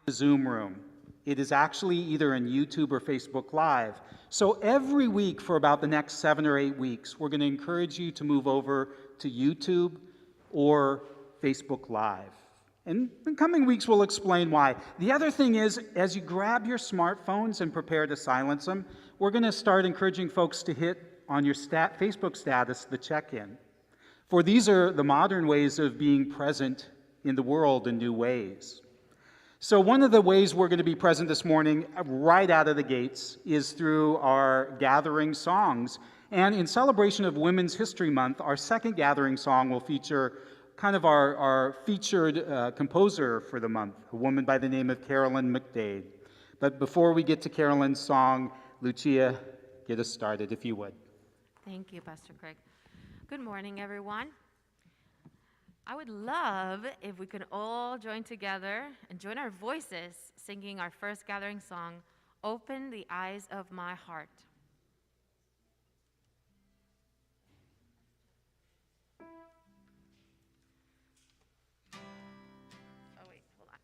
the Zoom room. It is actually either in YouTube or Facebook Live. So every week for about the next 7 or 8 weeks, we're going to encourage you to move over to YouTube or Facebook Live. And in coming weeks, we'll explain why. The other thing is, as you grab your smartphones and prepare to silence them, we're going to start encouraging folks to hit on your Facebook status the check-in. For these are the modern ways of being present in the world in new ways. So one of the ways we're going to be present this morning, right out of the gates, is through our gathering songs. And in celebration of Women's History Month, our second gathering song will feature kind of our featured composer for the month, a woman by the name of Carolyn McDade. But before we get to Carolyn's song, Lucia, get us started, if you would. Thank you, Pastor Craig. Good morning, everyone. I would love if we could all join together and join our voices singing our first gathering song, Open the Eyes of My Heart. Oh, wait, hold on.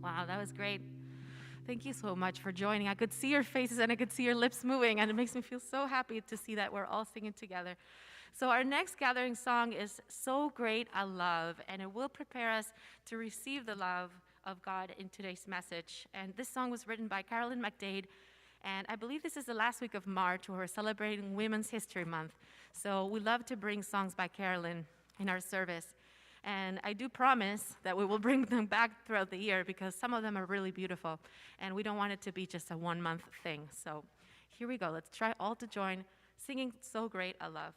Wow, that was great. Thank you so much for joining. I could see your faces and I could see your lips moving, and it makes me feel so happy to see that we're all singing together. So our next gathering song is So Great a Love, and it will prepare us to receive the love of God in today's message. And this song was written by Carolyn McDade, and I believe this is the last week of March where we're celebrating Women's History Month. So we love to bring songs by Carolyn in our service. And I do promise that we will bring them back throughout the year because some of them are really beautiful, and we don't want it to be just a one-month thing. So here we go. Let's try all to join singing So Great a Love.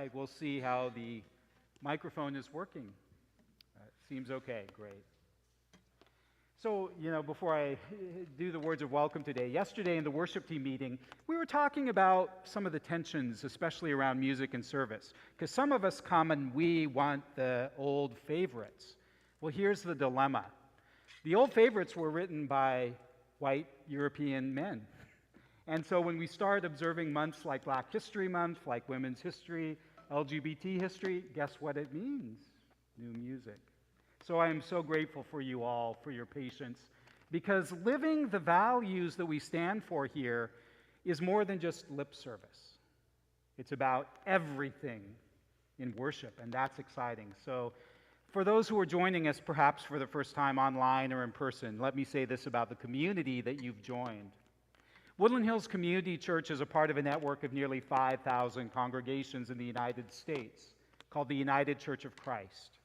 right, we'll see how the microphone is working. Seems okay, great. So, before I do the words of welcome today, yesterday in the worship team meeting, we were talking about some of the tensions, especially around music and service. Because some of us come and we want the old favorites. Well, here's the dilemma. The old favorites were written by white European men. And so when we start observing months like Black History Month, like Women's History, LGBT history, guess what it means? New music. So I am so grateful for you all, for your patience, because living the values that we stand for here is more than just lip service. It's about everything in worship, and that's exciting. So for those who are joining us perhaps for the first time online or in person, let me say this about the community that you've joined. Woodland Hills Community Church is a part of a network of nearly 5,000 congregations in the United States called the United Church of Christ.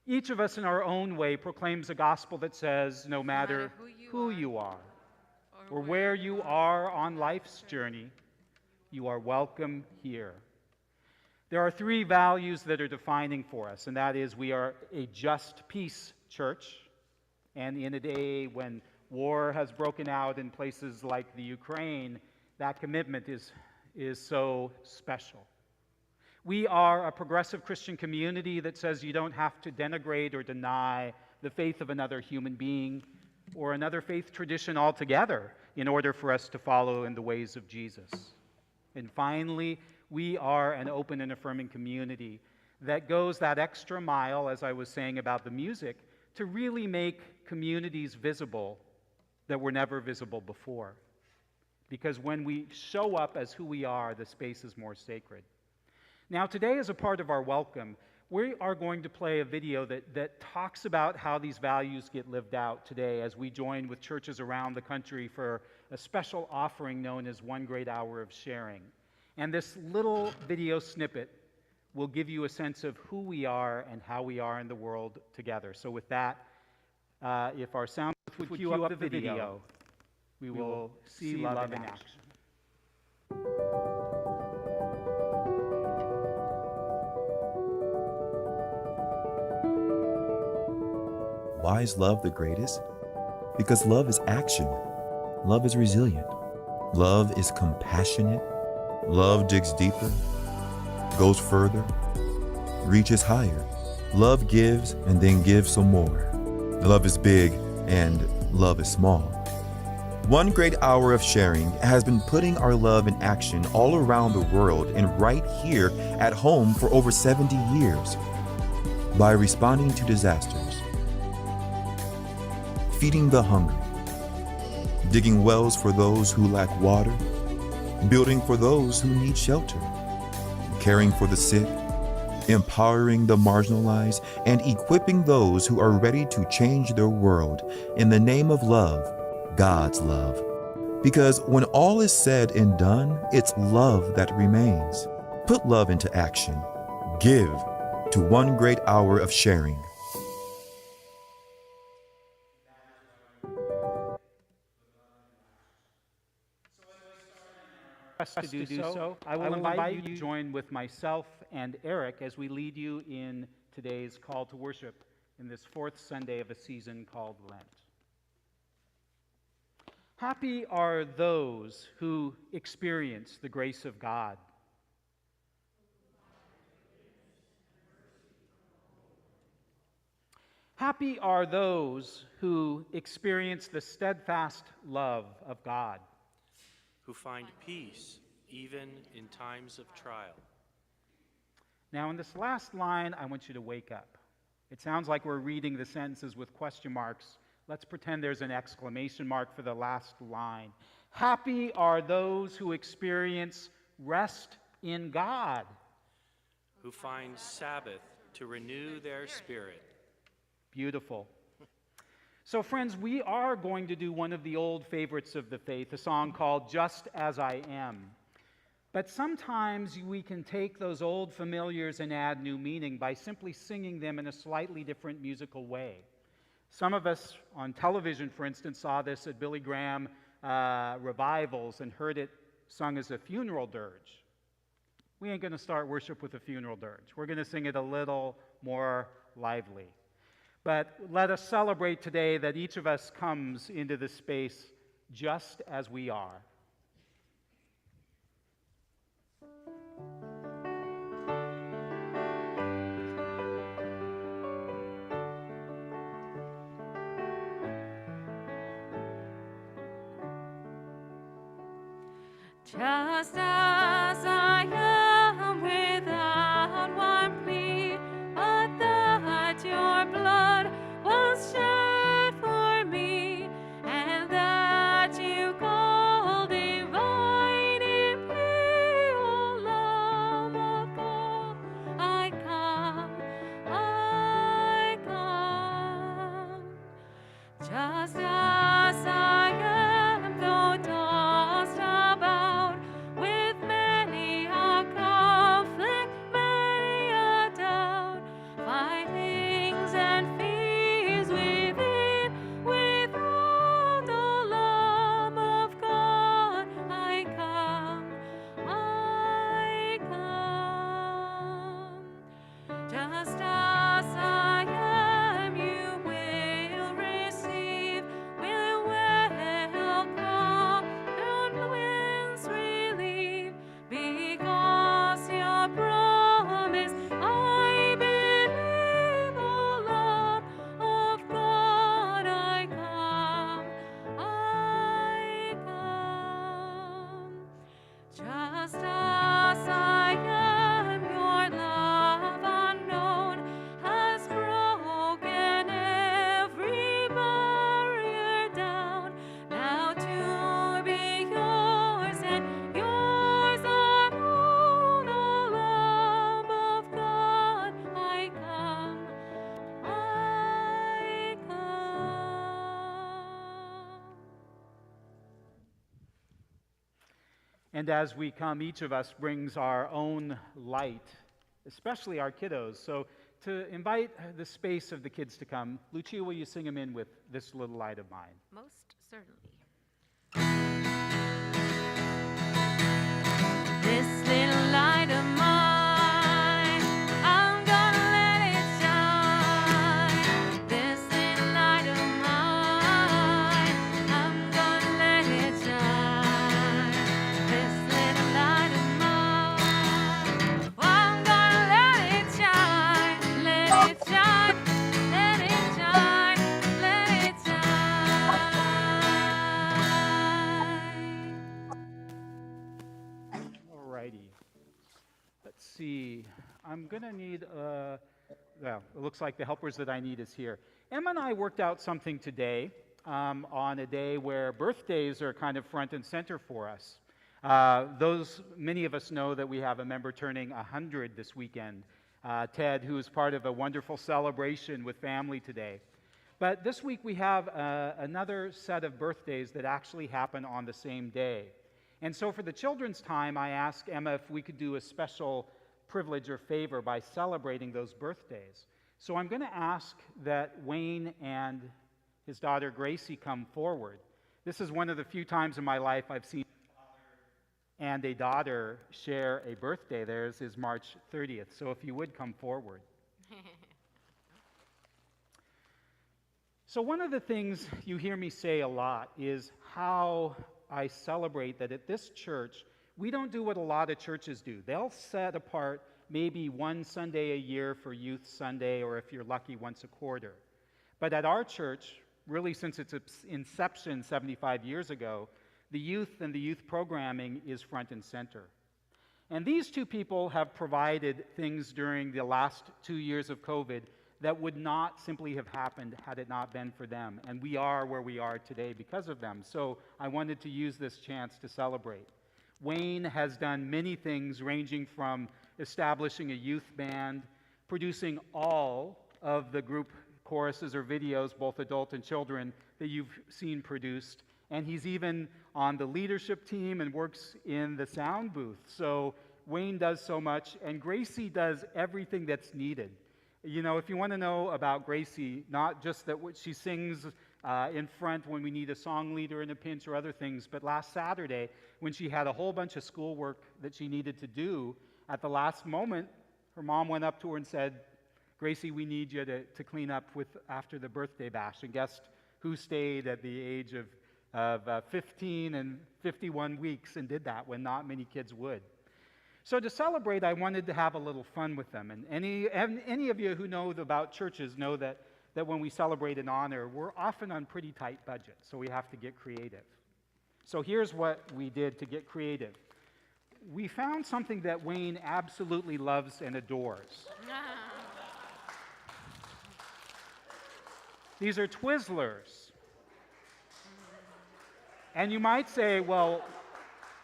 Each of us in our own way proclaims a gospel that says no matter who you are or where you are on life's journey, you are welcome here. There are three values that are defining for us, and that is we are a just peace church, and in a day when war has broken out in places like the Ukraine, that commitment is so special. We are a progressive Christian community that says you don't have to denigrate or deny the faith of another human being or another faith tradition altogether in order for us to follow in the ways of Jesus. And finally, we are an open and affirming community that goes that extra mile, as I was saying about the music, to really make communities visible that were never visible before. Because when we show up as who we are, the space is more sacred. Now, today, as a part of our welcome, we are going to play a video that talks about how these values get lived out today as we join with churches around the country for a special offering known as One Great Hour of Sharing. And this little video snippet will give you a sense of who we are and how we are in the world together. So with that, if our sound would cue up the video, we will see love in action. Why is love the greatest? Because love is action. Love is resilient. Love is compassionate. Love digs deeper, goes further, reaches higher. Love gives and then gives some more. Love is big and love is small. One Great Hour of Sharing has been putting our love in action all around the world and right here at home for over 70 years. By responding to disasters, feeding the hungry, digging wells for those who lack water, building for those who need shelter, caring for the sick, empowering the marginalized, and equipping those who are ready to change their world in the name of love, God's love. Because when all is said and done, it's love that remains. Put love into action. Give to One Great Hour of Sharing. To do so, I will invite you to join with myself and Eric as we lead you in today's call to worship in this fourth Sunday of a season called Lent. Happy are those who experience the grace of God. Happy are those who experience the steadfast love of God. Who find peace even in times of trial. Now, in this last line, I want you to wake up. It sounds like we're reading the sentences with question marks. Let's pretend there's an exclamation mark for the last line. Happy are those who experience rest in God. Who find Sabbath to renew their spirit. Beautiful. So friends, we are going to do one of the old favorites of the faith, a song called Just As I Am. But sometimes we can take those old familiars and add new meaning by simply singing them in a slightly different musical way. Some of us on television, for instance, saw this at Billy Graham revivals and heard it sung as a funeral dirge. we ain't going to start worship with a funeral dirge. We're going to sing it a little more lively. But let us celebrate today that each of us comes into this space just as we are. Just as I am without one plea, but that your blood was shed for me, and that you called divine in me, O Lamb of God, I come. Just as I am, though tossed about with many a conflict, many a doubt, fightings and fears within, without, the Lamb of God, I come, I come. Just as I am, you will receive, will welcome, and winds relieve, because your promise I believe, O Lamb of God, I come, I come. Just as I am, your love unknown has broken every barrier down. Now to be yours and yours alone, O Lamb of God, I come, I come. And as we come, each of us brings our own light, especially our kiddos. So to invite the space of the kids to come, Lucia, will you sing them in with This Little Light of Mine? Most certainly. This little light of mine, I'm gonna let it shine. This little light of mine, I'm gonna let it shine. This little light of mine, I'm gonna let it shine. Let it shine, let it shine, let it shine. Alrighty. Let's see. I'm going to need, well, it looks like the helpers that I need is here. Emma and I worked out something today on a day where birthdays are kind of front and center for us. Many of us know that we have a member turning 100 this weekend, Ted, who is part of a wonderful celebration with family today. But this week we have another set of birthdays that actually happen on the same day. And so for the children's time, I asked Emma if we could do a special privilege or favor by celebrating those birthdays. So I'm going to ask that Wayne and his daughter Gracie come forward. This is one of the few times in my life I've seen a father and a daughter share a birthday. Theirs is March 30th. So if you would come forward. So one of the things you hear me say a lot is how I celebrate that at this church, we don't do what a lot of churches do. They'll set apart maybe one Sunday a year for Youth Sunday, or if you're lucky, once a quarter. But at our church, really since its inception 75 years ago, the youth and the youth programming is front and center. And these two people have provided things during the last 2 years of COVID that would not simply have happened had it not been for them. And we are where we are today because of them. So I wanted to use this chance to celebrate. Wayne has done many things, ranging from establishing a youth band, producing all of the group choruses or videos, both adult and children, that you've seen produced. And he's even on the leadership team and works in the sound booth. So Wayne does so much, and Gracie does everything that's needed. You know, if you want to know about Gracie, not just that what she sings in front when we need a song leader in a pinch or other things, but last Saturday, when she had a whole bunch of schoolwork that she needed to do, at the last moment, her mom went up to her and said, Gracie, we need you to clean up after the birthday bash. And guess who stayed at the age of 15 and 51 weeks and did that when not many kids would? So to celebrate, I wanted to have a little fun with them. And any of you who know about churches know that when we celebrate an honor, we're often on pretty tight budgets, so we have to get creative. So here's what we did to get creative. We found something that Wayne absolutely loves and adores. These are Twizzlers. And you might say, well,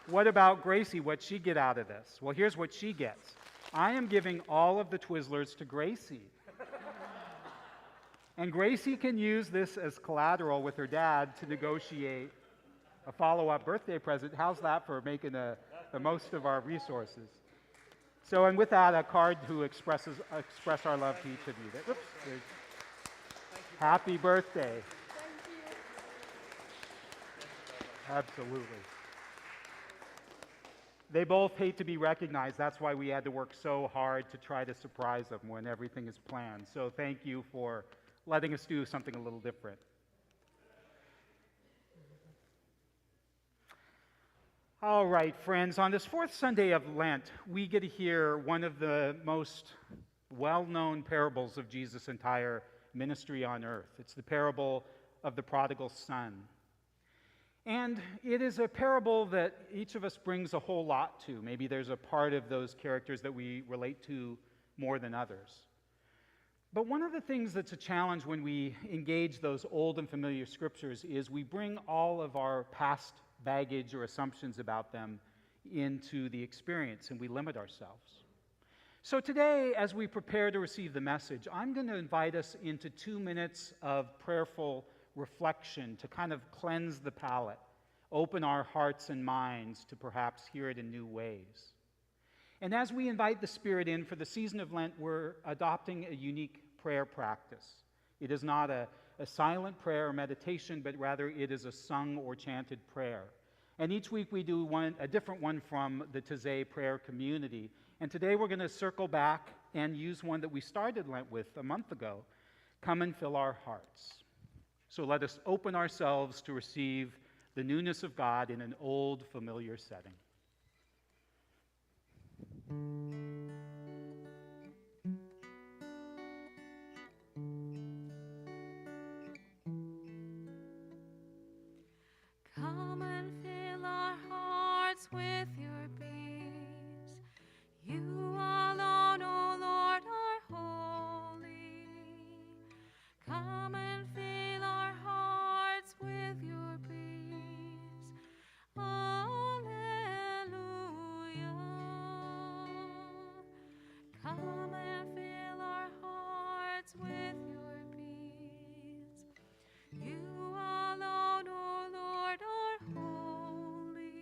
what about Gracie? What'd she get out of this? Well, here's what she gets. I am giving all of the Twizzlers to Gracie. And Gracie can use this as collateral with her dad to negotiate a follow-up birthday present. How's that for making the most of our resources? So, and with that, a card to express our love to each of you. Oops, happy birthday. Thank you. Absolutely. They both hate to be recognized. That's why we had to work so hard to try to surprise them when everything is planned. So thank you for letting us do something a little different. All right, friends, on this fourth Sunday of Lent, we get to hear one of the most well-known parables of Jesus' entire ministry on earth. It's the parable of the prodigal son. And it is a parable that each of us brings a whole lot to. Maybe there's a part of those characters that we relate to more than others. But one of the things that's a challenge when we engage those old and familiar scriptures is we bring all of our past baggage or assumptions about them into the experience, and we limit ourselves. So today, as we prepare to receive the message, I'm going to invite us into 2 minutes of prayerful reflection to kind of cleanse the palate, open our hearts and minds to perhaps hear it in new ways. And as we invite the Spirit in for the season of Lent, we're adopting a unique prayer practice. It is not a silent prayer or meditation, but rather it is a sung or chanted prayer. And each week we do a different one from the Taizé prayer community. And today we're going to circle back and use one that we started Lent with a month ago, Come and Fill Our Hearts. So let us open ourselves to receive the newness of God in an old, familiar setting. Come and fill our hearts with your peace. You alone, O Lord, are holy. Come and fill our hearts with your peace. Alleluia. Come and fill our hearts with your peace. You alone, O Lord, are holy.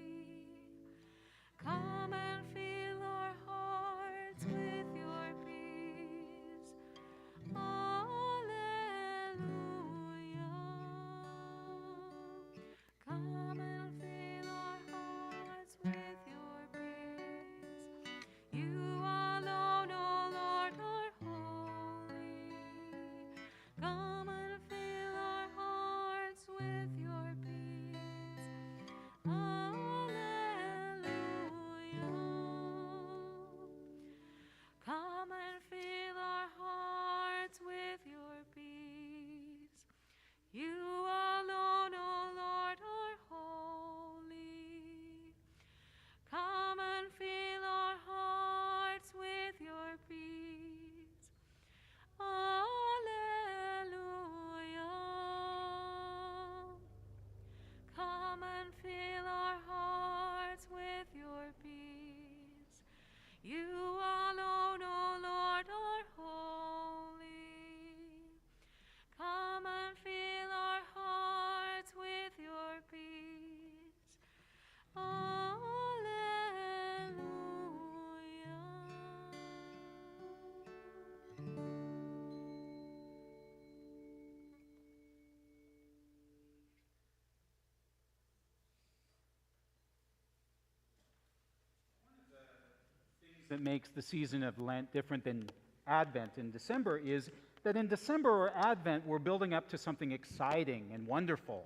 that makes the season of Lent different than Advent in December is that in December or Advent, we're building up to something exciting and wonderful.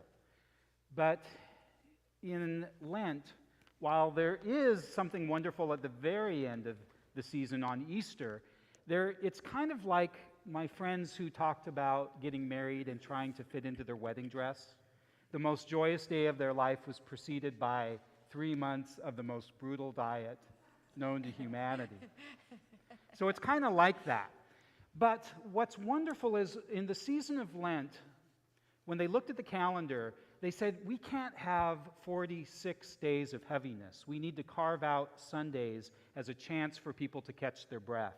But in Lent, while there is something wonderful at the very end of the season on Easter, it's kind of like my friends who talked about getting married and trying to fit into their wedding dress. The most joyous day of their life was preceded by 3 months of the most brutal diet known to humanity. So it's kind of like that. But what's wonderful is in the season of Lent, when they looked at the calendar, they said, we can't have 46 days of heaviness. We need to carve out Sundays as a chance for people to catch their breath.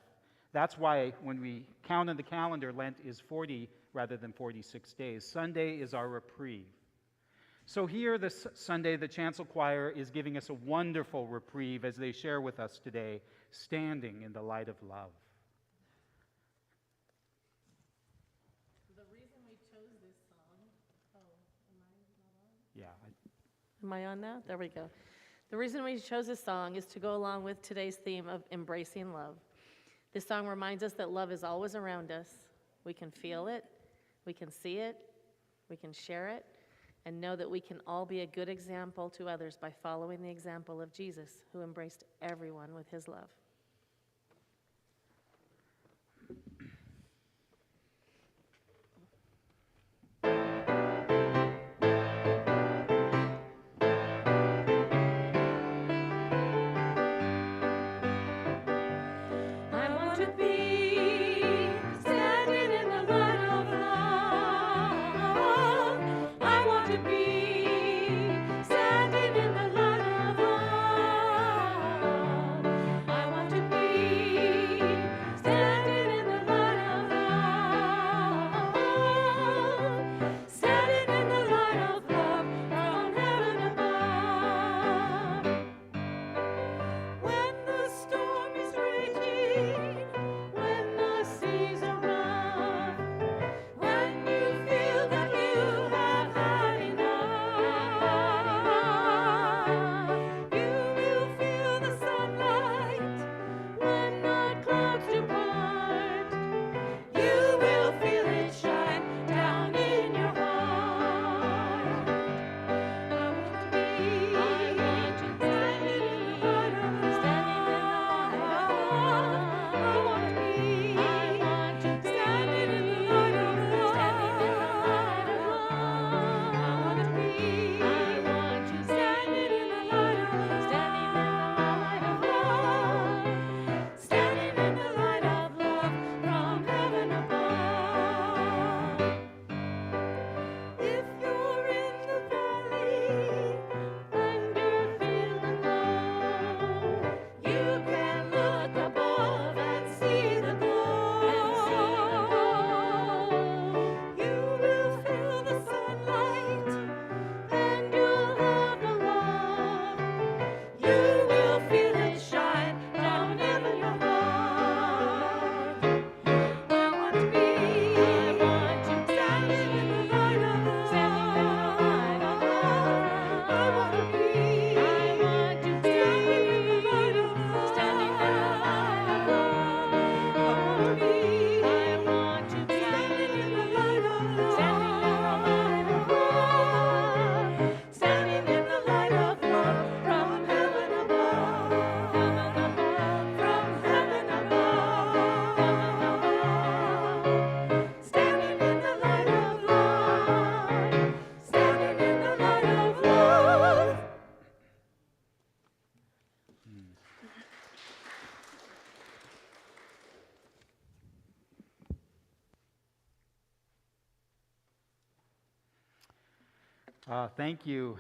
That's why when we count on the calendar, Lent is 40 rather than 46 days. Sunday is our reprieve. So here this Sunday, the Chancel Choir is giving us a wonderful reprieve as they share with us today, Standing in the Light of Love. The reason we chose this song, Yeah. am I on now? There we go. The reason we chose this song is to go along with today's theme of embracing love. This song reminds us that love is always around us. We can feel it, we can see it, we can share it, and know that we can all be a good example to others by following the example of Jesus, who embraced everyone with his love. Thank you.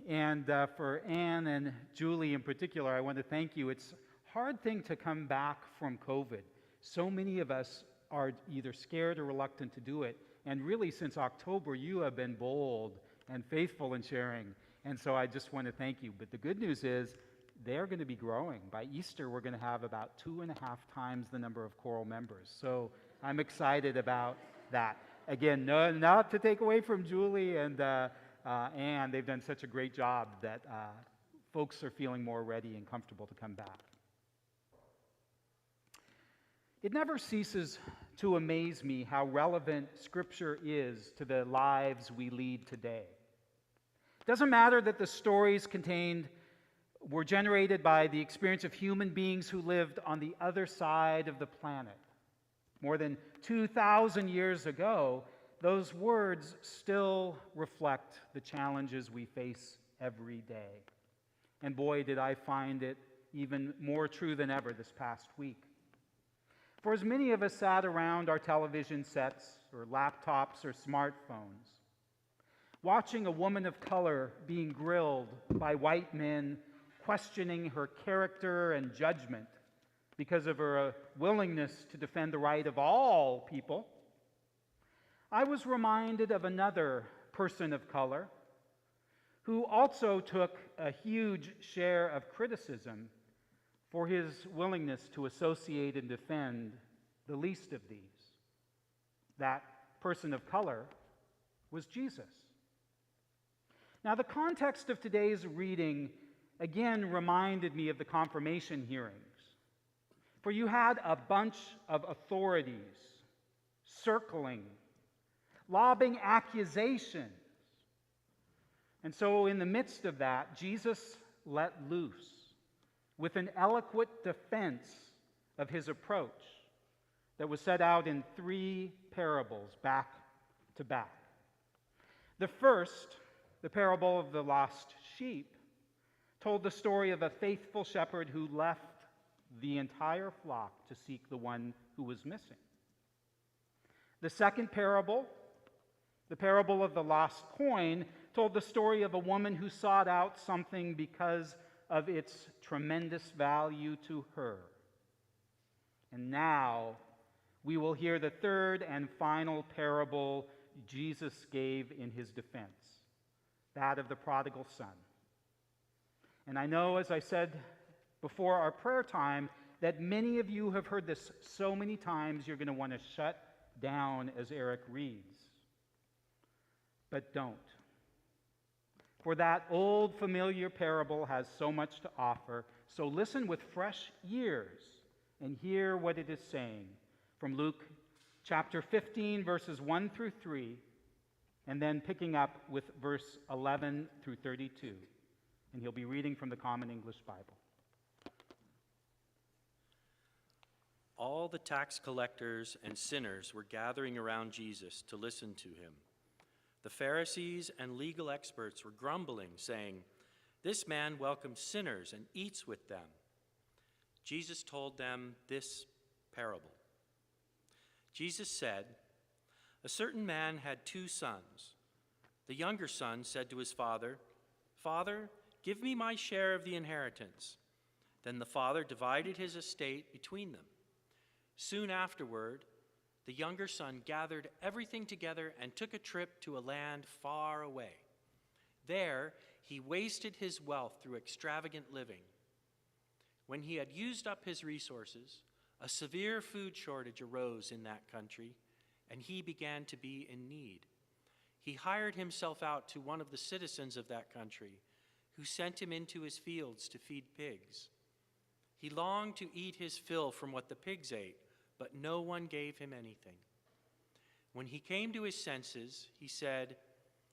And for Anne and Julie in particular, I want to thank you. It's a hard thing to come back from COVID. So many of us are either scared or reluctant to do it. And really, since October, you have been bold and faithful in sharing. And so I just want to thank you. But the good news is they're going to be growing. By Easter, we're going to have about 2.5 times the number of choral members. So I'm excited about that. Again, no, not to take away from Julie and Anne. They've done such a great job that folks are feeling more ready and comfortable to come back. It never ceases to amaze me how relevant Scripture is to the lives we lead today. It doesn't matter that the stories contained were generated by the experience of human beings who lived on the other side of the planet. More than 2,000 years ago, those words still reflect the challenges we face every day. And boy, did I find it even more true than ever this past week. For as many of us sat around our television sets or laptops or smartphones, watching a woman of color being grilled by white men, questioning her character and judgment because of her willingness to defend the right of all people, I was reminded of another person of color who also took a huge share of criticism for his willingness to associate and defend the least of these. That person of color was Jesus. Now, the context of today's reading again reminded me of the confirmation hearings. For you had a bunch of authorities circling, lobbing accusations. And so, in the midst of that, Jesus let loose with an eloquent defense of his approach that was set out in 3 parables back to back. The first, the parable of the lost sheep, told the story of a faithful shepherd who left the entire flock to seek the one who was missing. The second parable, the parable of the lost coin, told the story of a woman who sought out something because of its tremendous value to her. And now we will hear the third and final parable Jesus gave in his defense, that of the prodigal son. And I know, as I said before our prayer time, that many of you have heard this so many times you're going to want to shut down as Eric reads. But don't. For that old familiar parable has so much to offer. So listen with fresh ears and hear what it is saying from Luke chapter 15, verses 1 through 3, and then picking up with verse 11 through 32. And he'll be reading from the Common English Bible. All the tax collectors and sinners were gathering around Jesus to listen to him. The Pharisees and legal experts were grumbling, saying, "This man welcomes sinners and eats with them." Jesus told them this parable. Jesus said, "A certain man had 2 sons. The younger son said to his father, 'Father, give me my share of the inheritance.' Then the father divided his estate between them. Soon afterward, the younger son gathered everything together and took a trip to a land far away. There, he wasted his wealth through extravagant living. When he had used up his resources, a severe food shortage arose in that country, and he began to be in need. He hired himself out to one of the citizens of that country, who sent him into his fields to feed pigs. He longed to eat his fill from what the pigs ate, but no one gave him anything. When he came to his senses, he said,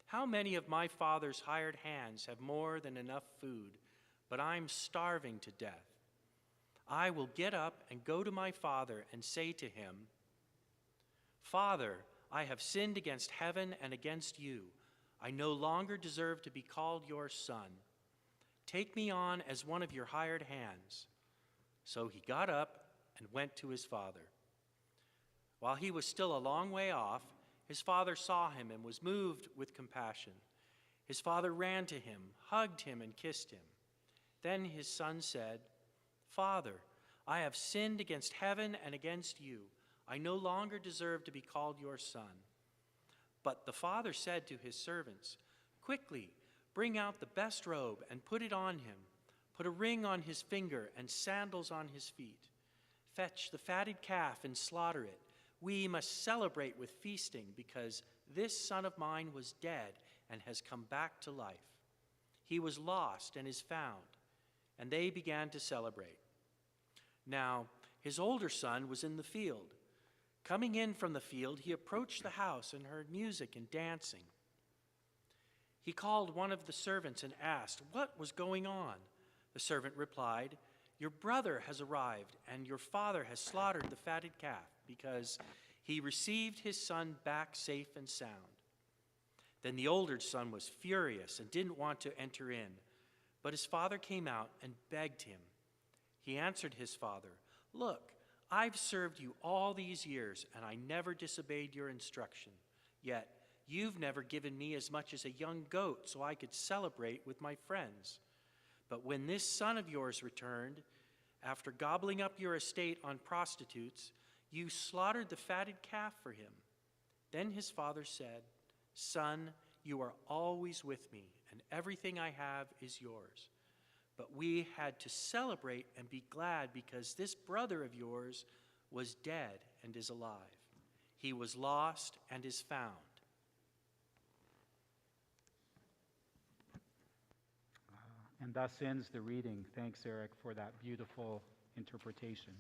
'How many of my father's hired hands have more than enough food, but I'm starving to death? I will get up and go to my father and say to him, Father, I have sinned against heaven and against you. I no longer deserve to be called your son. Take me on as one of your hired hands.' So he got up and went to his father. While he was still a long way off, his father saw him and was moved with compassion. His father ran to him, hugged him, and kissed him. Then his son said, 'Father, I have sinned against heaven and against you. I no longer deserve to be called your son.' But the father said to his servants, 'Quickly, bring out the best robe and put it on him. Put a ring on his finger and sandals on his feet. Fetch the fatted calf and slaughter it. We must celebrate with feasting, because this son of mine was dead and has come back to life. He was lost and is found.' And they began to celebrate. Now, his older son was in the field. Coming in from the field, he approached the house and heard music and dancing. He called one of the servants and asked what was going on. The servant replied, "Your brother has arrived, and your father has slaughtered the fatted calf because he received his son back safe and sound." Then the older son was furious and didn't want to enter in, but his father came out and begged him. He answered his father, "Look, I've served you all these years, and I never disobeyed your instruction. Yet you've never given me as much as a young goat so I could celebrate with my friends. But when this son of yours returned, after gobbling up your estate on prostitutes, you slaughtered the fatted calf for him." Then his father said, "Son, you are always with me, and everything I have is yours. But we had to celebrate and be glad because this brother of yours was dead and is alive. He was lost and is found." And thus ends the reading. Thanks, Eric, for that beautiful interpretation.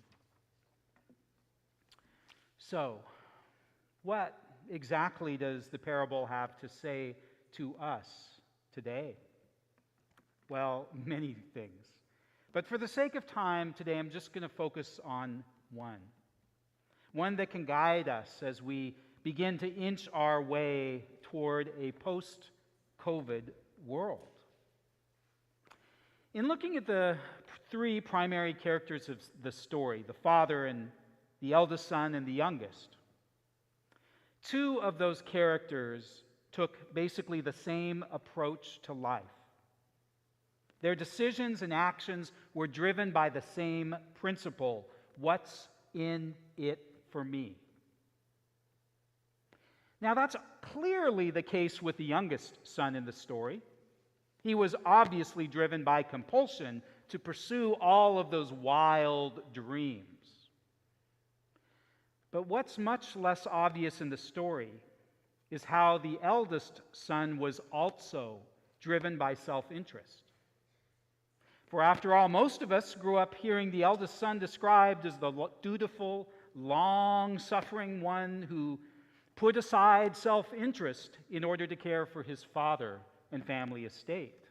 So, what exactly does the parable have to say to us today? Well, many things. But for the sake of time today, I'm just going to focus on one that can guide us as we begin to inch our way toward a post-COVID world. In looking at the three primary characters of the story, the father and the eldest son and the youngest, two of those characters took basically the same approach to life. Their decisions and actions were driven by the same principle: what's in it for me? Now, that's clearly the case with the youngest son in the story. He was obviously driven by compulsion to pursue all of those wild dreams. But what's much less obvious in the story is how the eldest son was also driven by self-interest. For after all, most of us grew up hearing the eldest son described as the dutiful, long-suffering one who put aside self-interest in order to care for his father and family estate.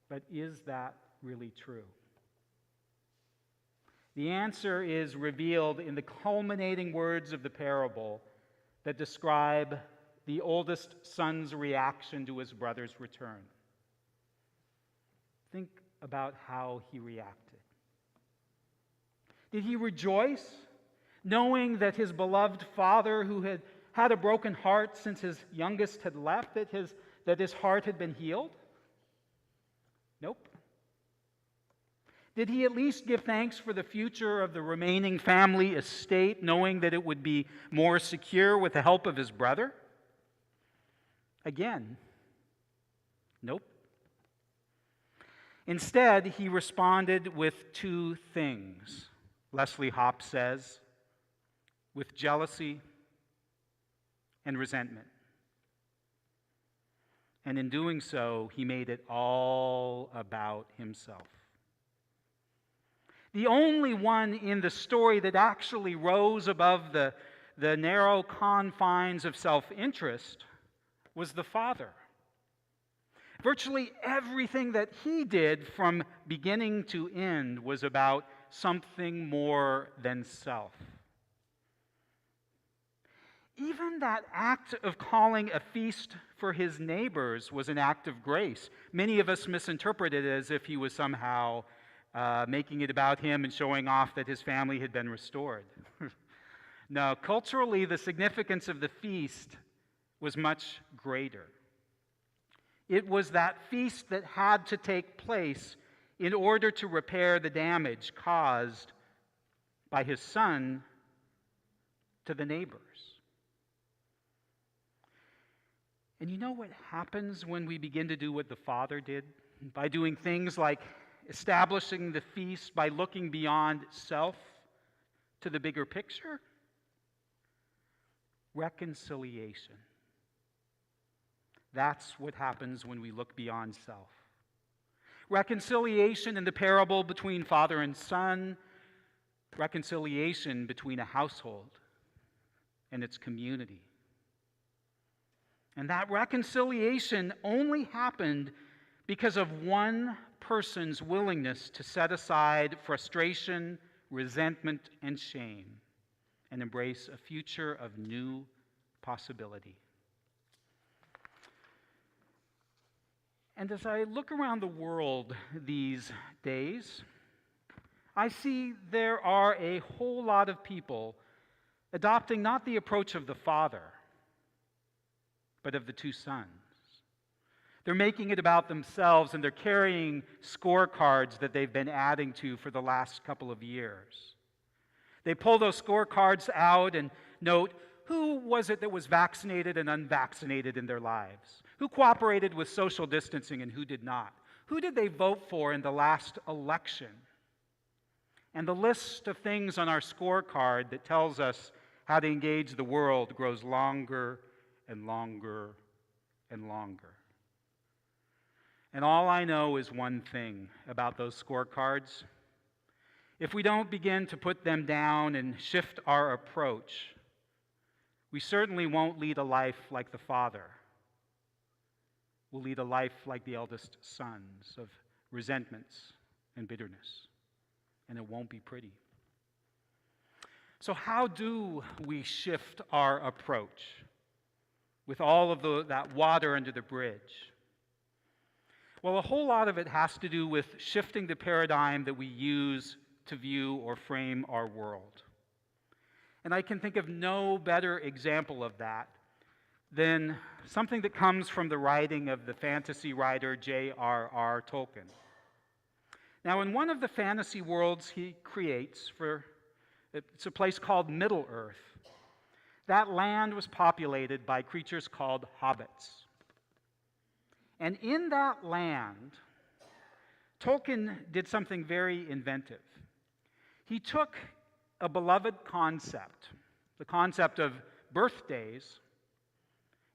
But is that really true? The answer is revealed in the culminating words of the parable that describe the oldest son's reaction to his brother's return. Think about how he reacted. Did he rejoice, knowing that his beloved father, who had had a broken heart since his youngest had left, that his heart had been healed? Nope. Did he at least give thanks for the future of the remaining family estate, knowing that it would be more secure with the help of his brother? Again, nope. Instead, he responded with two things. Leslie Hopp says, with jealousy and resentment. And in doing so, he made it all about himself. The only one in the story that actually rose above the narrow confines of self-interest was the father. Virtually everything that he did from beginning to end was about something more than self. Even that act of calling a feast for his neighbors was an act of grace. Many of us misinterpret it as if he was somehow making it about him and showing off that his family had been restored. No, culturally, the significance of the feast was much greater. It was that feast that had to take place in order to repair the damage caused by his son to the neighbors. And you know what happens when we begin to do what the Father did? By doing things like establishing the feast by looking beyond self to the bigger picture? Reconciliation. That's what happens when we look beyond self. Reconciliation in the parable between father and son reconciliation between a household and its community. And that reconciliation only happened because of one person's willingness to set aside frustration, resentment, and shame and embrace a future of new possibility. And as I look around the world these days, I see there are a whole lot of people adopting not the approach of the Father, but of the two sons. They're making it about themselves, and they're carrying scorecards that they've been adding to for the last couple of years. They pull those scorecards out and note, who was it that was vaccinated and unvaccinated in their lives? Who cooperated with social distancing and who did not? Who did they vote for in the last election? And the list of things on our scorecard that tells us how to engage the world grows longer and longer and longer. And all I know is one thing about those scorecards. If we don't begin to put them down and shift our approach, we certainly won't lead a life like the Father. We'll lead a life like the eldest sons, of resentments and bitterness. And it won't be pretty. So how do we shift our approach with all of that water under the bridge? Well, a whole lot of it has to do with shifting the paradigm that we use to view or frame our world. And I can think of no better example of that than something that comes from the writing of the fantasy writer J.R.R. Tolkien. Now, in one of the fantasy worlds he creates, it's a place called Middle-earth. That land was populated by creatures called hobbits. And in that land, Tolkien did something very inventive. He took a beloved concept, the concept of birthdays,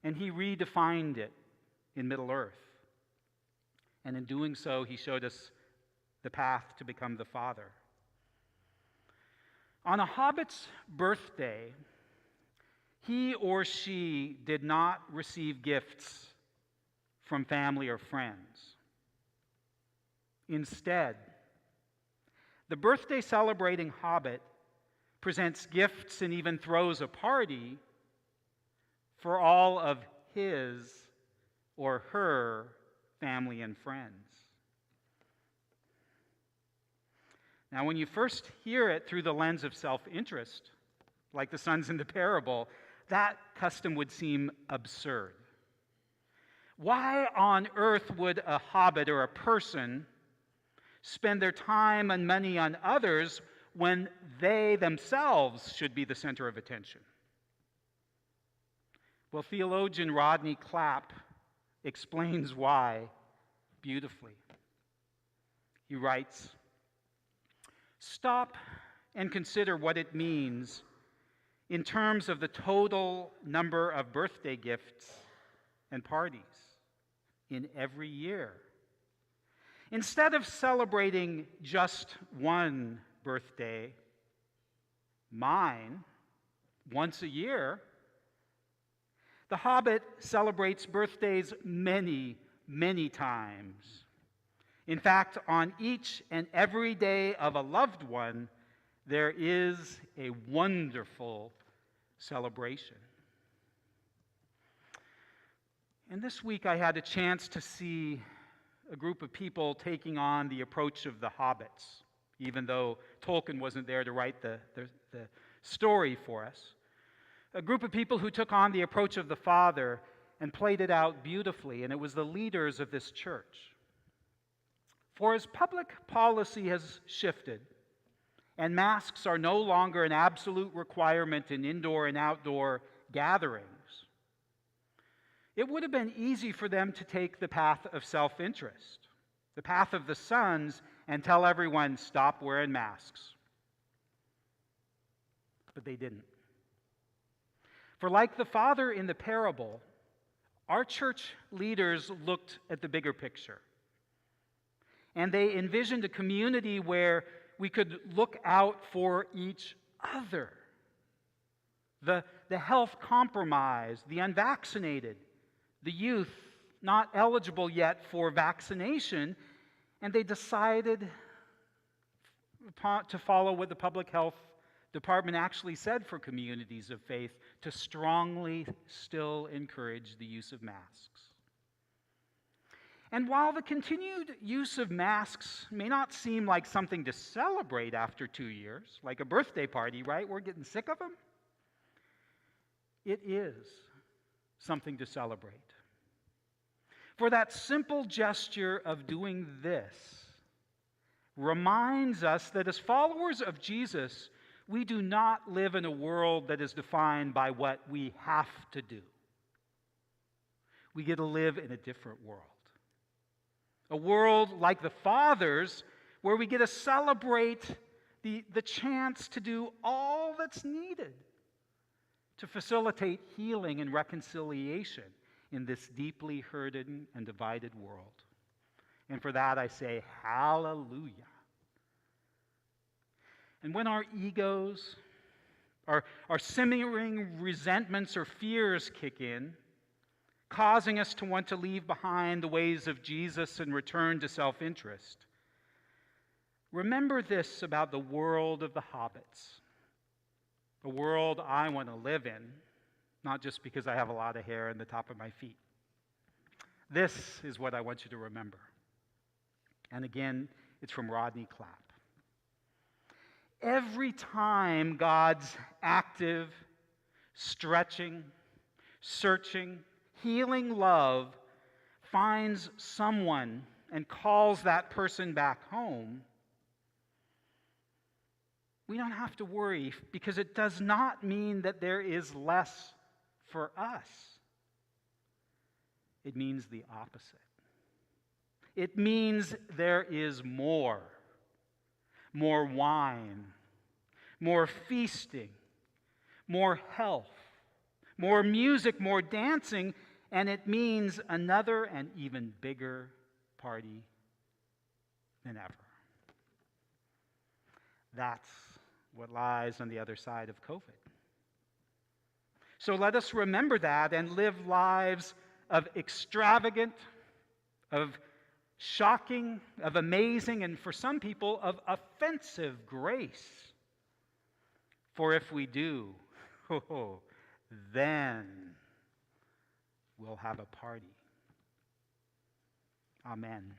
and he redefined it in Middle-earth. And in doing so, he showed us the path to become the Father. On a hobbit's birthday, he or she did not receive gifts from family or friends. Instead, the birthday celebrating hobbit presents gifts and even throws a party for all of his or her family and friends. Now, when you first hear it through the lens of self-interest, like the sons in the parable, that custom would seem absurd. Why on earth would a hobbit or a person spend their time and money on others when they themselves should be the center of attention? Well, theologian Rodney Clapp explains why beautifully. He writes, "Stop and consider what it means in terms of the total number of birthday gifts and parties in every year. Instead of celebrating just one birthday, mine, once a year, the hobbit celebrates birthdays many, many times. In fact, on each and every day of a loved one, there is a wonderful celebration." And this week I had a chance to see a group of people taking on the approach of the hobbits, even though Tolkien wasn't there to write the story for us. A group of people who took on the approach of the Father and played it out beautifully, and it was the leaders of this church. For as public policy has shifted, and masks are no longer an absolute requirement in indoor and outdoor gatherings, it would have been easy for them to take the path of self-interest, the path of the sons, and tell everyone, stop wearing masks. But they didn't. For like the Father in the parable, our church leaders looked at the bigger picture. And they envisioned a community where we could look out for each other. The health compromised, the unvaccinated, the youth not eligible yet for vaccination, and they decided to follow what the public health department actually said for communities of faith, to strongly still encourage the use of masks. And while the continued use of masks may not seem like something to celebrate after 2 years, like a birthday party, right? We're getting sick of them. It is something to celebrate. For that simple gesture of doing this reminds us that as followers of Jesus, we do not live in a world that is defined by what we have to do. We get to live in a different world. A world like the Father's, where we get to celebrate the chance to do all that's needed to facilitate healing and reconciliation in this deeply hurting and divided world. And for that I say, hallelujah. And when our egos, our simmering resentments or fears kick in, causing us to want to leave behind the ways of Jesus and return to self-interest, remember this about the world of the hobbits, a world I want to live in, not just because I have a lot of hair on the top of my feet. This is what I want you to remember. And again, it's from Rodney Clapp. Every time God's active, stretching, searching, healing love finds someone and calls that person back home, we don't have to worry, because it does not mean that there is less for us. It means the opposite. It means there is more. More wine, more feasting, more health, more music, more dancing, and it means another and even bigger party than ever. That's what lies on the other side of COVID. So let us remember that and live lives of extravagant, of shocking, of amazing, and for some people, of offensive grace. For if we do, then we'll have a party. Amen.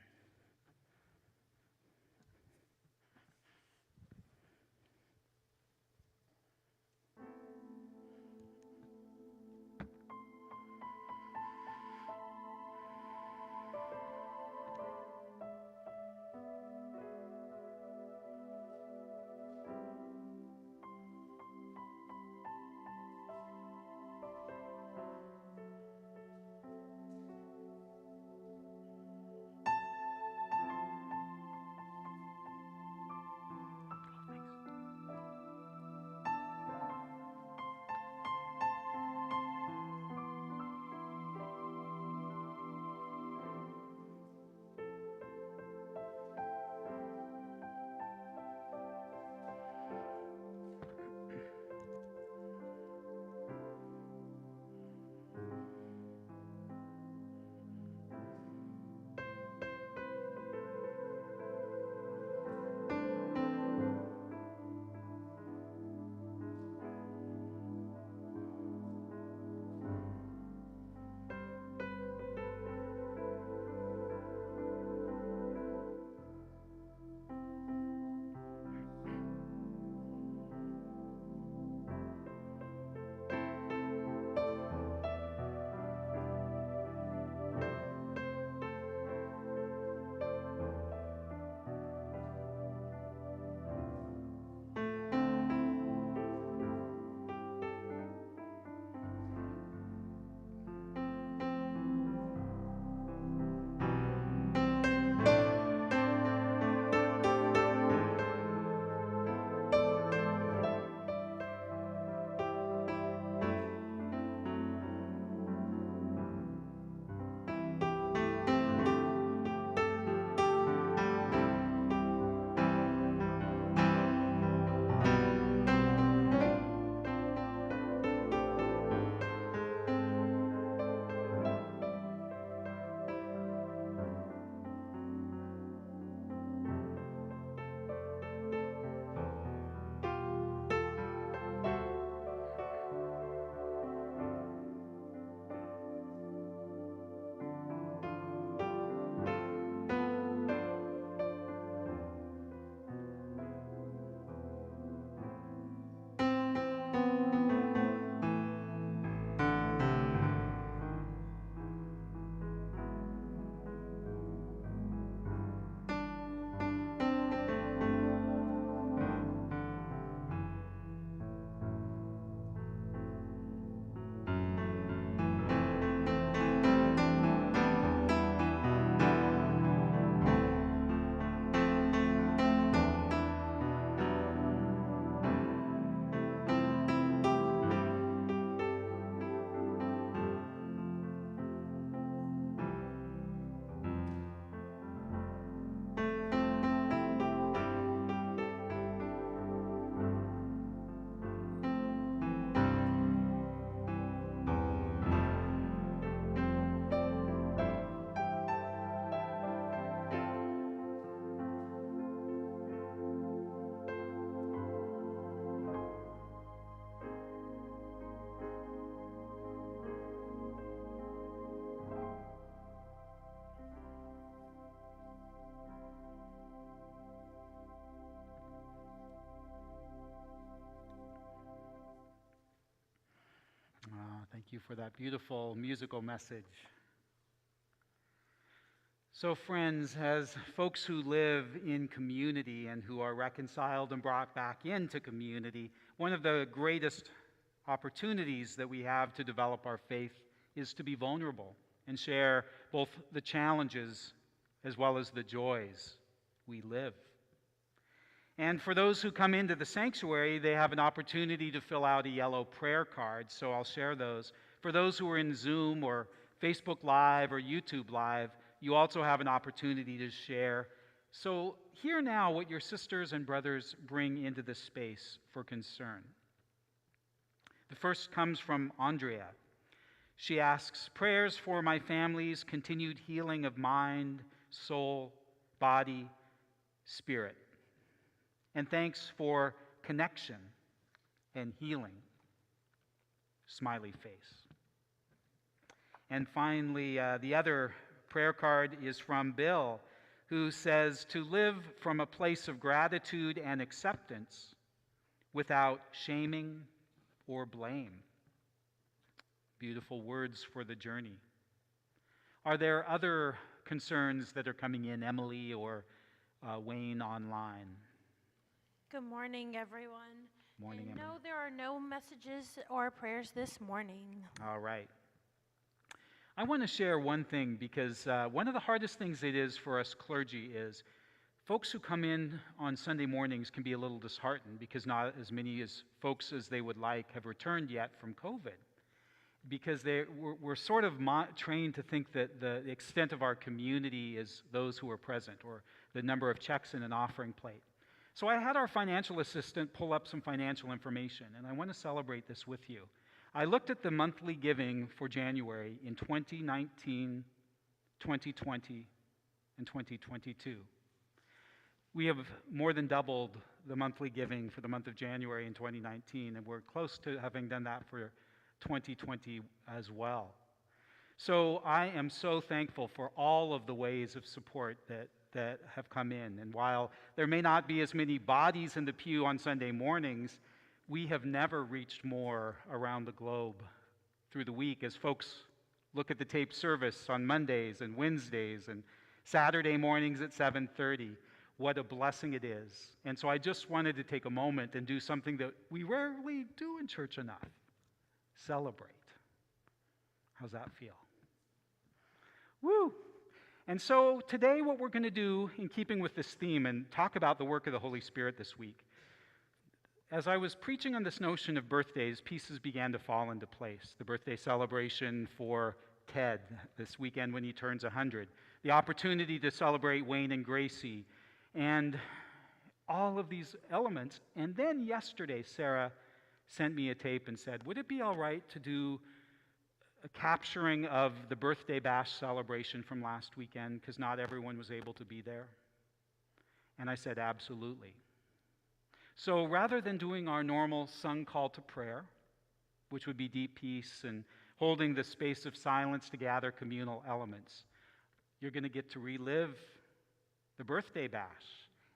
you for that beautiful musical message. So, friends, as folks who live in community and who are reconciled and brought back into community, one of the greatest opportunities that we have to develop our faith is to be vulnerable and share both the challenges as well as the joys we live. And for those who come into the sanctuary, they have an opportunity to fill out a yellow prayer card, so I'll share those. For those who are in Zoom or Facebook Live or YouTube Live, you also have an opportunity to share. So hear now what your sisters and brothers bring into this space for concern. The first comes from Andrea. She asks, prayers for my family's continued healing of mind, soul, body, spirit. And thanks for connection and healing. Smiley face. And finally, the other prayer card is from Bill, who says to live from a place of gratitude and acceptance without shaming or blame. Beautiful words for the journey. Are there other concerns that are coming in, Emily or Wayne, online? Good morning, everyone. Morning, And Emily. no, there are no messages or prayers this morning. All right. I want to share one thing because one of the hardest things it is for us clergy is folks who come in on Sunday mornings can be a little disheartened because not as many as folks as they would like have returned yet from COVID. Because we're sort of trained to think that the extent of our community is those who are present or the number of checks in an offering plate. So I had our financial assistant pull up some financial information, and I want to celebrate this with you. I looked at the monthly giving for January in 2019, 2020, and 2022. We have more than doubled the monthly giving for the month of January in 2019, and we're close to having done that for 2020 as well. So I am so thankful for all of the ways of support that have come in. And while there may not be as many bodies in the pew on Sunday mornings, we have never reached more around the globe through the week as folks look at the taped service on Mondays and Wednesdays and Saturday mornings at 7:30. What a blessing it is. And so I just wanted to take a moment and do something that we rarely do in church enough. Celebrate. How's that feel? Woo! And so today what we're going to do in keeping with this theme and talk about the work of the Holy Spirit this week, as I was preaching on this notion of birthdays, pieces began to fall into place. The birthday celebration for Ted this weekend when he turns 100, the opportunity to celebrate Wayne and Gracie, and all of these elements. And then yesterday, Sarah sent me a tape and said, would it be all right to do a capturing of the birthday bash celebration from last weekend because not everyone was able to be there? And I said, absolutely. So rather than doing our normal sung call to prayer, which would be deep peace and holding the space of silence to gather communal elements, you're going to get to relive the birthday bash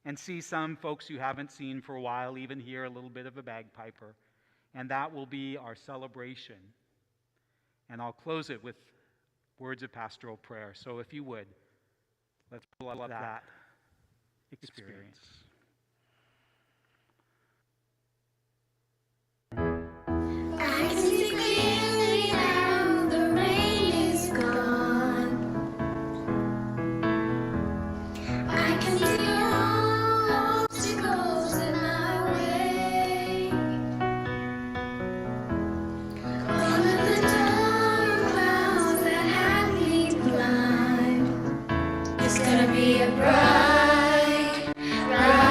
and see some folks you haven't seen for a while, even hear a little bit of a bagpiper. And that will be our celebration. And I'll close it with words of pastoral prayer. So if you would, let's pull up that experience. I can see clearly now the rain is gone. I can see all obstacles in my way. All of the dark clouds that had me blind. It's gonna be a bright, bright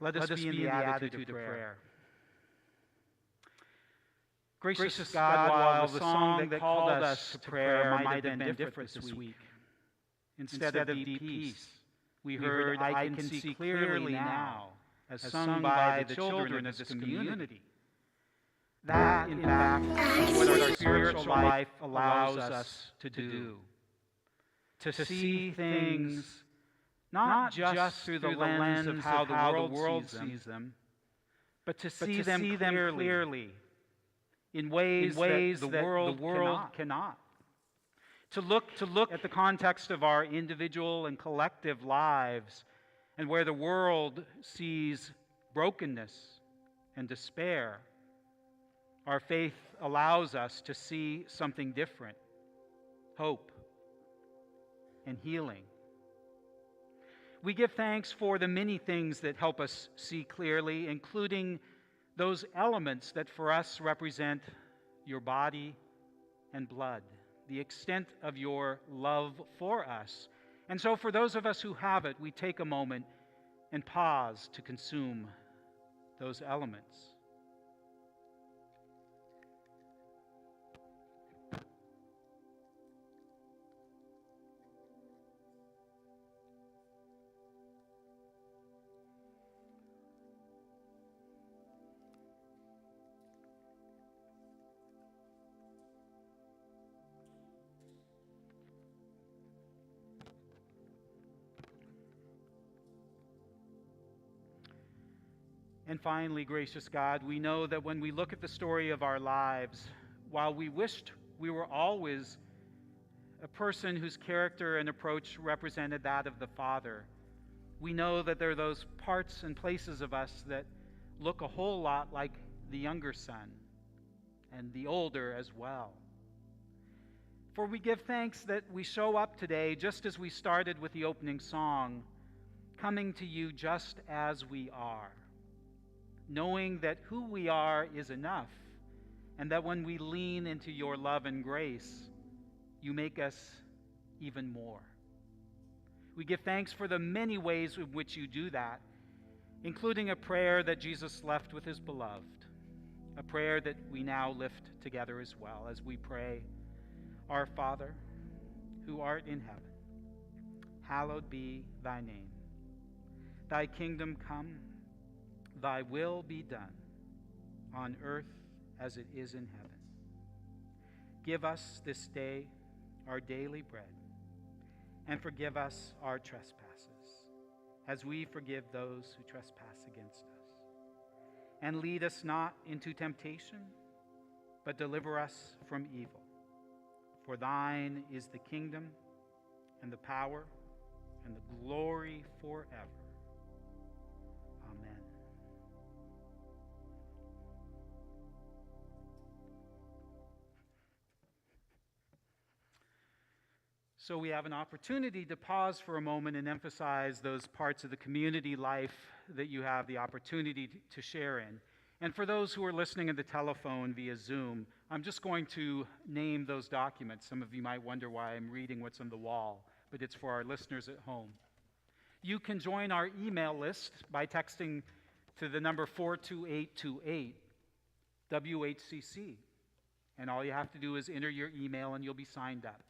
Let us be in the attitude of prayer. Gracious God, while the song that called us to prayer might have been different this week, instead of deep peace, we heard, I can see clearly now, as sung by the children of this community. That, in fact, is what our spiritual life allows us to do. To see things not just through the lens of how the world sees them, but to see them clearly in ways that the world cannot. To look at the context of our individual and collective lives, and where the world sees brokenness and despair, our faith allows us to see something different: hope and healing. We give thanks for the many things that help us see clearly, including those elements that for us represent your body and blood, the extent of your love for us. And so for those of us who have it, we take a moment and pause to consume those elements. And finally, gracious God, we know that when we look at the story of our lives, while we wished we were always a person whose character and approach represented that of the Father, we know that there are those parts and places of us that look a whole lot like the younger son, and the older as well. For we give thanks that we show up today, just as we started with the opening song, coming to you just as we are, knowing that who we are is enough, and that when we lean into your love and grace, you make us even more. We give thanks for the many ways in which you do that, including a prayer that Jesus left with his beloved, a prayer that we now lift together as well as we pray, Our Father, who art in heaven, hallowed be thy name. Thy kingdom come, thy will be done, on earth as it is in heaven. Give us this day our daily bread, and forgive us our trespasses, as we forgive those who trespass against us. And lead us not into temptation, but deliver us from evil. For thine is the kingdom, and the power, and the glory forever. Amen. So we have an opportunity to pause for a moment and emphasize those parts of the community life that you have the opportunity to share in. And for those who are listening on the telephone via Zoom, I'm just going to name those documents. Some of you might wonder why I'm reading what's on the wall, but it's for our listeners at home. You can join our email list by texting to the number 42828, WHCC. And all you have to do is enter your email and you'll be signed up.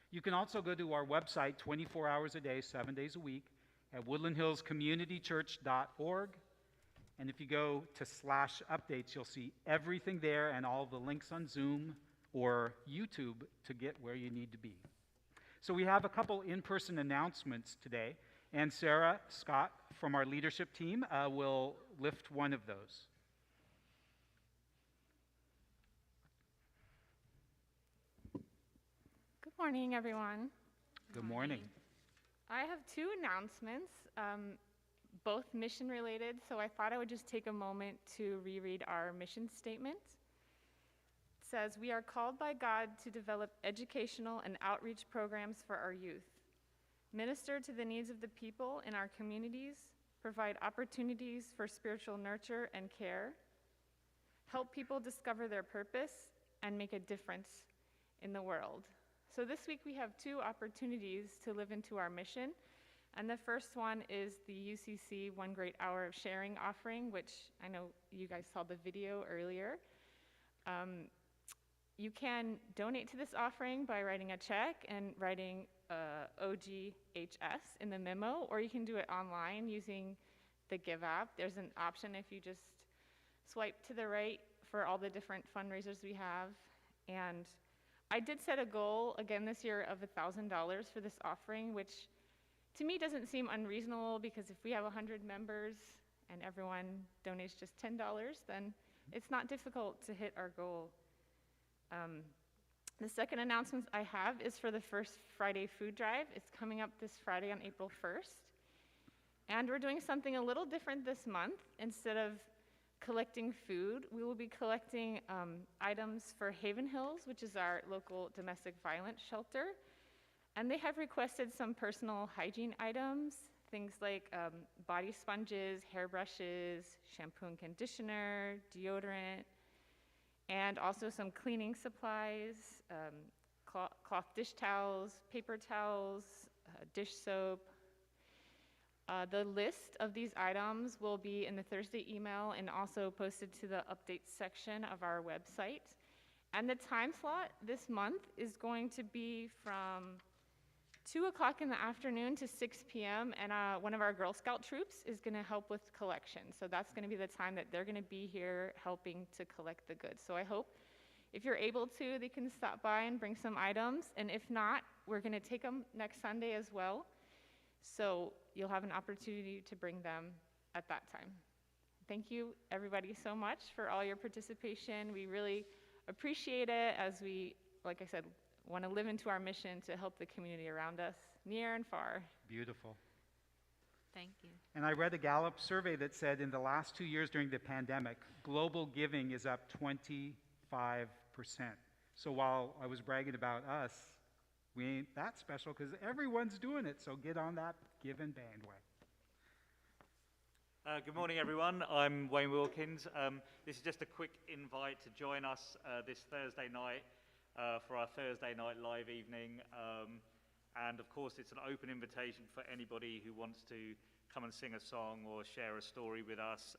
You can also go to our website 24 hours a day, 7 days a week at woodlandhillscommunitychurch.org. And if you go to /updates, you'll see everything there and all the links on Zoom or YouTube to get where you need to be. So we have a couple in-person announcements today, and Sarah Scott from our leadership team will lift one of those. Good morning, everyone. Good morning. I have two announcements, both mission related, so I thought I would just take a moment to reread our mission statement. It says, "We are called by God to develop educational and outreach programs for our youth, minister to the needs of the people in our communities, provide opportunities for spiritual nurture and care, help people discover their purpose, and make a difference in the world." So this week we have two opportunities to live into our mission. And the first one is the UCC One Great Hour of Sharing offering, which I know you guys saw the video earlier. You can donate to this offering by writing a check and writing OGHS in the memo, or you can do it online using the Give app. There's an option if you just swipe to the right for all the different fundraisers we have. And I did set a goal again this year of $1,000 for this offering, which to me doesn't seem unreasonable, because if we have 100 members and everyone donates just $10, then it's not difficult to hit our goal. The second announcement I have is for the First Friday Food Drive. It's coming up this Friday on April 1st. And we're doing something a little different this month. Instead of collecting food, we will be collecting items for Haven Hills, which is our local domestic violence shelter. And they have requested some personal hygiene items, things like body sponges, hairbrushes, shampoo and conditioner, deodorant, and also some cleaning supplies, cloth dish towels, paper towels, dish soap. The list of these items will be in the Thursday email and also posted to the updates section of our website. And the time slot this month is going to be from 2 o'clock in the afternoon to 6 p.m. and one of our Girl Scout troops is going to help with collection. So that's going to be the time that they're going to be here helping to collect the goods. So I hope if you're able to, they can stop by and bring some items. And if not, we're going to take them next Sunday as well. So you'll have an opportunity to bring them at that time. Thank you, everybody, so much for all your participation. We really appreciate it as we, like I said, want to live into our mission to help the community around us, near and far. Beautiful. Thank you. And I read a Gallup survey that said in the last 2 years during the pandemic, global giving is up 25%. So while I was bragging about us, we ain't that special because everyone's doing it. So get on that giving bandwagon. Good morning, everyone. I'm Wayne Wilkins. This is just a quick invite to join us this Thursday night for our Thursday night live evening. And of course, it's an open invitation for anybody who wants to come and sing a song or share a story with us.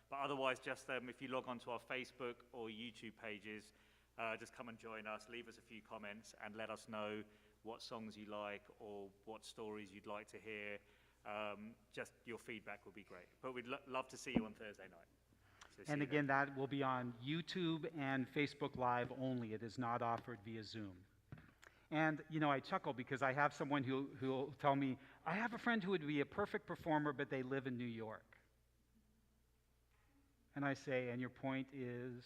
But otherwise, just if you log onto our Facebook or YouTube pages, just come and join us, leave us a few comments, and let us know what songs you like or what stories you'd like to hear. Just your feedback would be great. But we'd love to see you on Thursday night. So And again, that will be on YouTube and Facebook Live only. It is not offered via Zoom. And, you know, I chuckle because I have someone who will tell me, I have a friend who would be a perfect performer, but they live in New York. And I say, and your point is?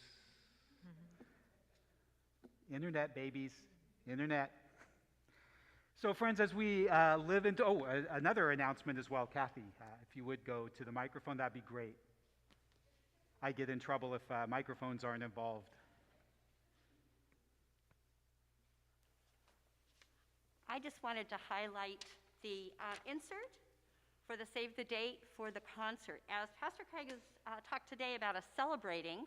Internet, babies, internet. So friends, as we live into, another announcement as well, Kathy, if you would go to the microphone, that'd be great. I get in trouble if microphones aren't involved. I just wanted to highlight the insert for the save the date for the concert. As Pastor Craig has talked today about us celebrating,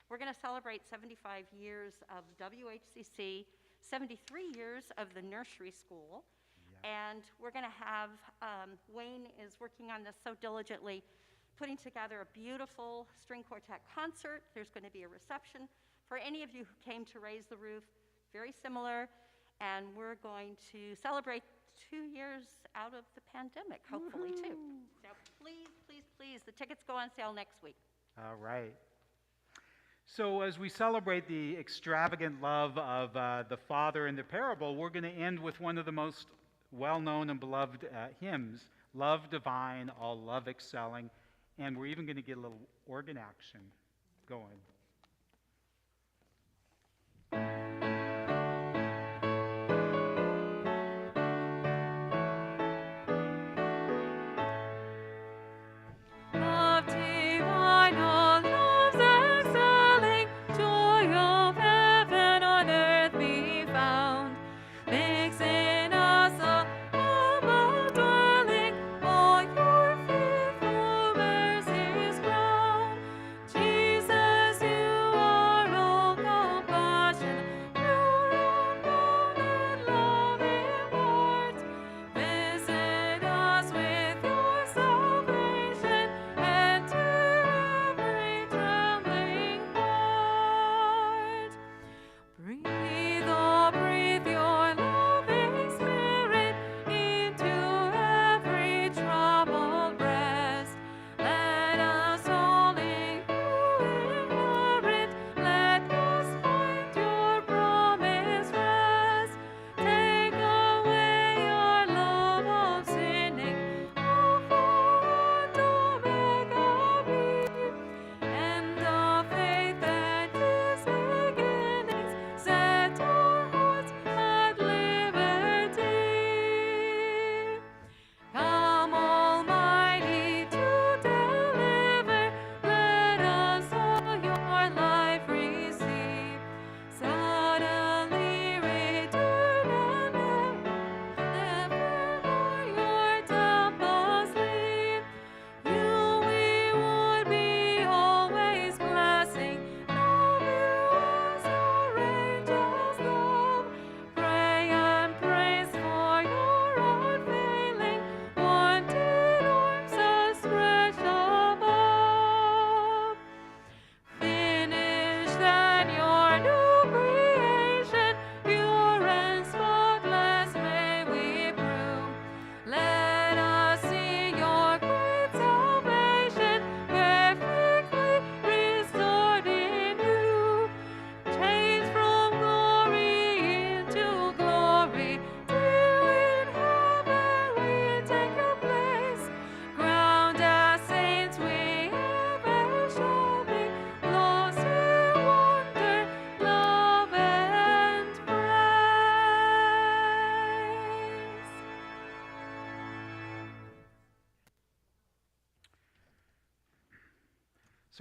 we're going to celebrate 75 years of WHCC, 73 years of the nursery school, and we're going to have, Wayne is working on this so diligently, putting together a beautiful string quartet concert. There's going to be a reception for any of you who came to Raise the Roof, very similar, and we're going to celebrate 2 years out of the pandemic, hopefully, too. So please, please, please, the tickets go on sale next week. All right. So as we celebrate the extravagant love of the Father in the parable, we're going to end with one of the most well-known and beloved hymns, Love Divine, All Love Excelling, and we're even going to get a little organ action going. Love divine, all loves excelling, joy of heaven on earth be found. Makes in us a home of dwelling, all your faithful mercies crown. Jesus, you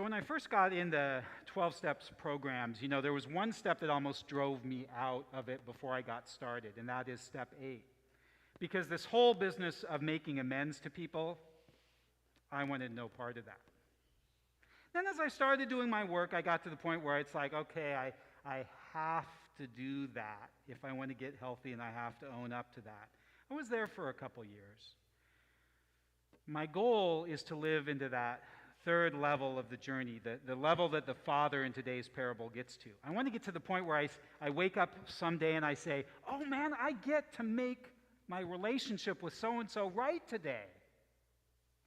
So when I first got into 12 Steps programs, there was one step that almost drove me out of it before I got started, and that is step 8. Because this whole business of making amends to people, I wanted no part of that. Then as I started doing my work, I got to the point where it's like, okay, I have to do that if I want to get healthy, and I have to own up to that. I was there for a couple years. My goal is to live into that third level of the journey, the level that the father in today's parable gets to. I want to get to the point where I wake up someday and I say, oh man, I get to make my relationship with so-and-so right today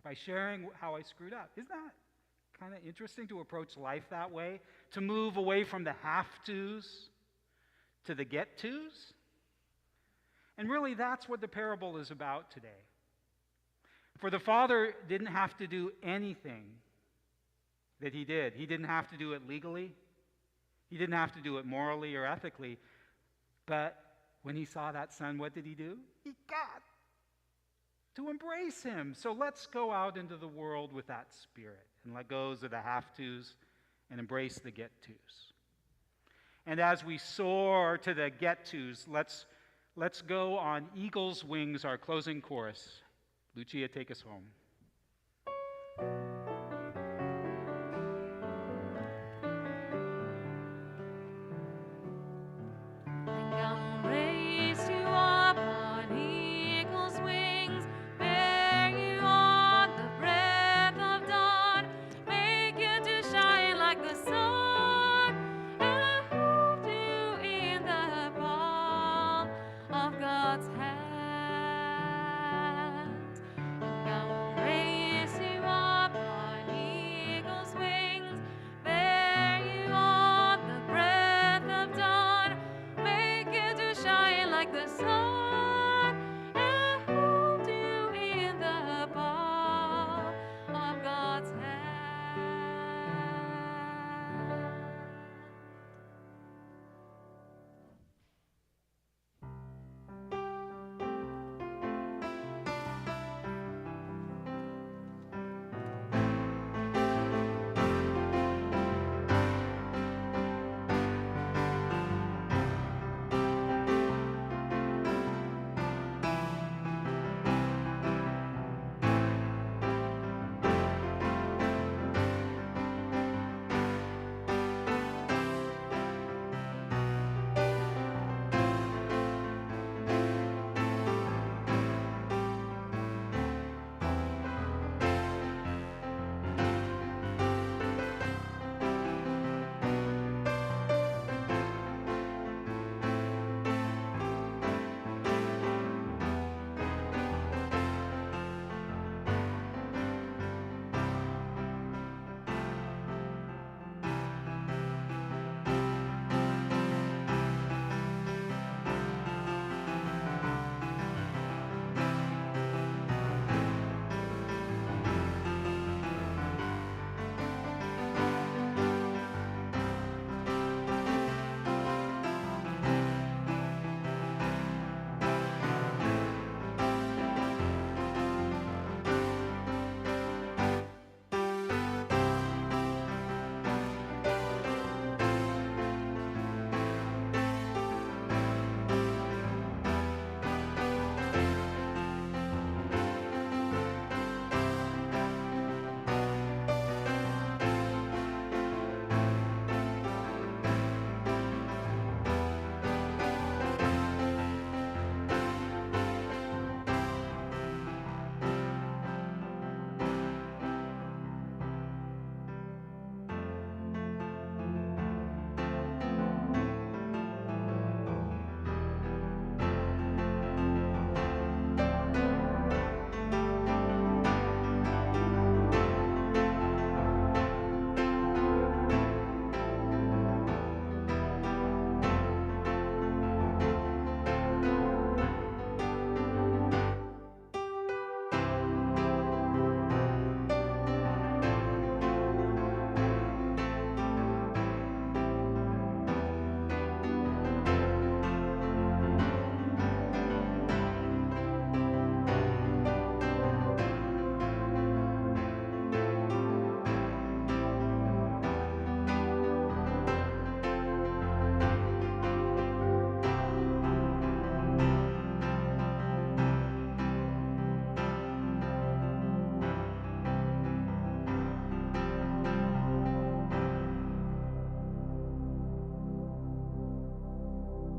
by sharing how I screwed up. Isn't that kind of interesting to approach life that way? To move away from the have-tos to the get-tos? And really, that's what the parable is about today. For the father didn't have to do anything that he did. He didn't have to do it legally. He didn't have to do it morally or ethically. But when he saw that son, what did he do? He got to embrace him. So let's go out into the world with that spirit and let go of the have-tos and embrace the get-tos. And as we soar to the get-tos, let's go on eagle's wings, our closing chorus. Lucia, take us home. Come